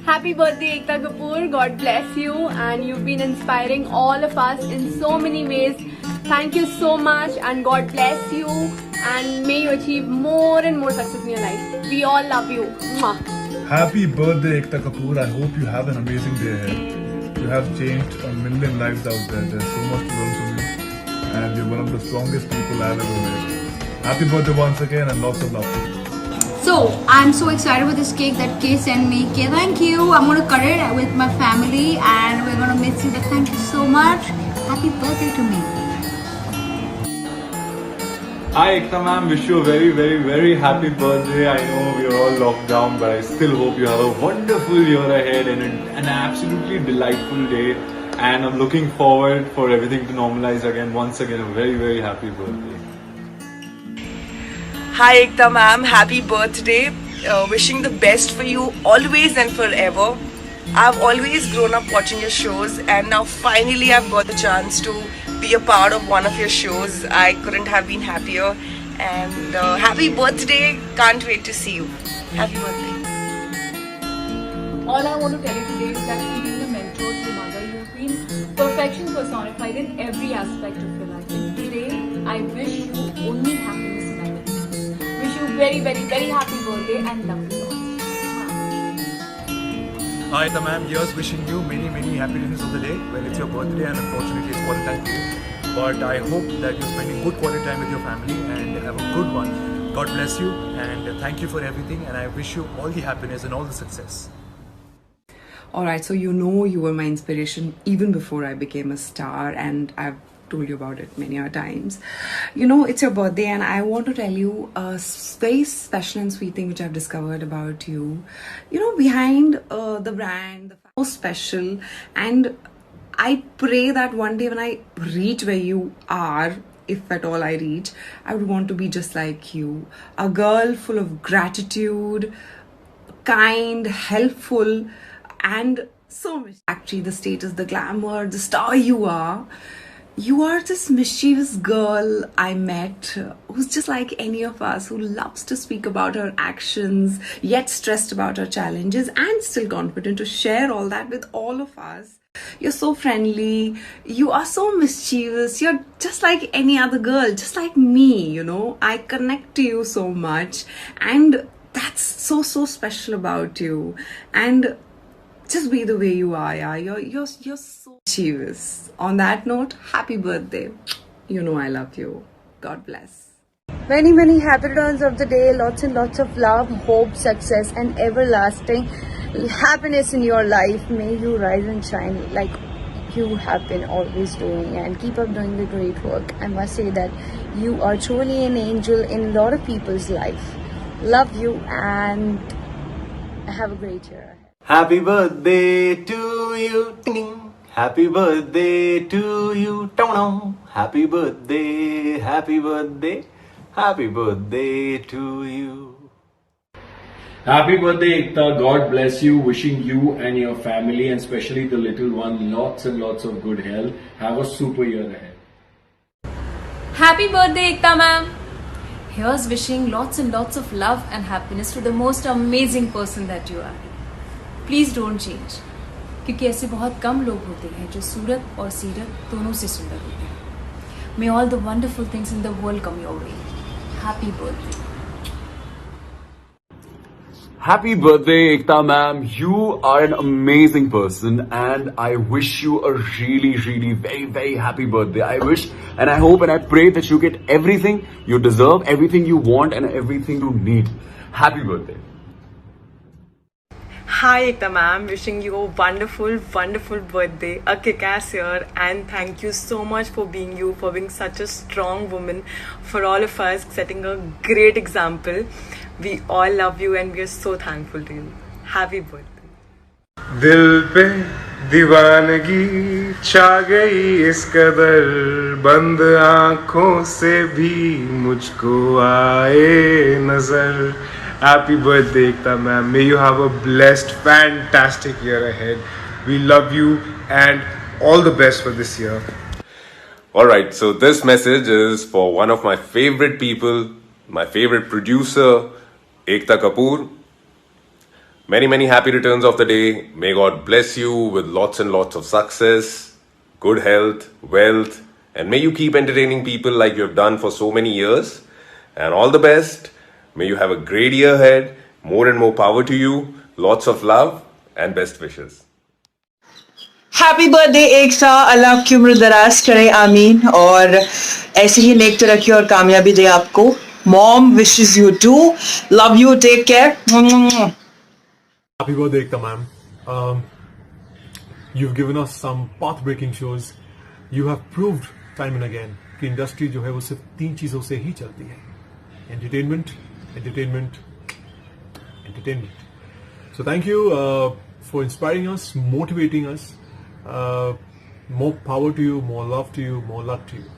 Happy birthday, Ekta Kapoor. God bless you, and you've been inspiring all of us in so many ways. Thank you so much, and God bless you, and may you achieve more and more success in your life. We all love you. Mwah. Happy birthday, Ekta Kapoor. I hope you have an amazing day ahead. You have changed a million lives out there. There's so much to learn from you, and you're one of the strongest people I've ever met. Happy birthday once again, and lots of love to you. So, I'm so excited with this cake that Kay sent me. Kay, thank you. I'm going to cut it with my family and we're going to miss you. But thank you so much. Happy birthday to me. Hi Ekta ma'am, wish you a very, very, very happy birthday. I know we're all locked down, but I still hope you have a wonderful year ahead and an absolutely delightful day. And I'm looking forward for everything to normalize again. Once again, a very, very happy birthday. Hi Ekta ma'am, happy birthday. Wishing the best for you always and forever. I've always grown up watching your shows and now finally I've got the chance to be a part of one of your shows. I couldn't have been happier and happy birthday. Can't wait to see you. Happy birthday. All I want to tell you today is that you've been a mentor to your mother. You've been perfection personified in every aspect of your life. And today, I wish you only happiness in life. Wish you very, very, very happy birthday and love you lots. Hi, Tamam. Here's wishing you many, many happiness of the day. Well, it's your birthday and unfortunately it's quarantine period. But I hope that you're spending good quality time with your family and have a good one. God bless you and thank you for everything and I wish you all the happiness and all the success. Alright, so you know you were my inspiration even before I became a star and I've told you about it many times. You know, it's your birthday and I want to tell you a very special and sweet thing which I've discovered about you. You know, behind the brand, the so special, and I pray that one day when I reach where you are, if at all I reach, I would want to be just like you. A girl full of gratitude, kind, helpful, and so much. Actually, the status, the glamour, the star you are this mischievous girl I met who's just like any of us, who loves to speak about her actions, yet stressed about her challenges and still confident to share all that with all of us. You're so friendly, you are so mischievous, you're just like any other girl, just like me, you know. I connect to you so much and that's so special about you. And just be the way you are, yeah. You're so mischievous. On that note, happy birthday. You know I love you. God bless. Many, many happy returns of the day. Lots and lots of love, hope, success, and everlasting happiness in your life. May you rise and shine like you have been always doing and keep up doing the great work. I must say that you are truly an angel in a lot of people's life. Love you and have a great year. Happy birthday to you. Ding. Happy birthday to you. Dong. Happy birthday. Happy birthday. Happy birthday to you. Happy birthday, Ekta. God bless you. Wishing you and your family, and especially the little one, lots and lots of good health. Have a super year ahead. Happy birthday, Ekta ma'am. Here's wishing lots and lots of love and happiness to the most amazing person that you are. Please don't change. क्योंकि ऐसे बहुत कम लोग होते हैं जो सूरत और सीरत दोनों से सुंदर होते हैं. May all the wonderful things in the world come your way. Happy birthday. Happy birthday, Ekta ma'am. You are an amazing person and I wish you a really, really very, very happy birthday. I wish and I hope and I pray that you get everything you deserve, everything you want and everything you need. Happy birthday. Hi Ekta ma'am, wishing you a wonderful, wonderful birthday, a kick-ass year, and thank you so much for being you, for being such a strong woman for all of us, setting a great example. We all love you and we are so thankful to you. Happy birthday. दिल पे दीवानगी छा गई इस कदर बंद आँखों से भी मुझको आए नजर. Happy birthday, Ekta ma'am. May you have a blessed, fantastic year ahead. We love you and all the best for this year. Alright, so this message is for one of my favorite people, my favorite producer, Ekta Kapoor. Many, many happy returns of the day. May God bless you with lots and lots of success, good health, wealth, and may you keep entertaining people like you have done for so many years. And all the best. May you have a great year ahead. More and more power to you. Lots of love and best wishes. Happy birthday Ekta, Allah आपकी उम्र दराज करे, आमीन, और ऐसे ही नेक तरक्की और कामयाबी दे आपको. Mom wishes you too, love you, take care. Happy birthday, Ekta ma'am. You've given us some path-breaking shows. You have proved time and again कि इंडस्ट्री जो है वो सिर्फ 3 चीजों से ही चलती है: entertainment, entertainment, entertainment. So thank you for inspiring us, motivating us. More power to you, more love to you, more luck to you.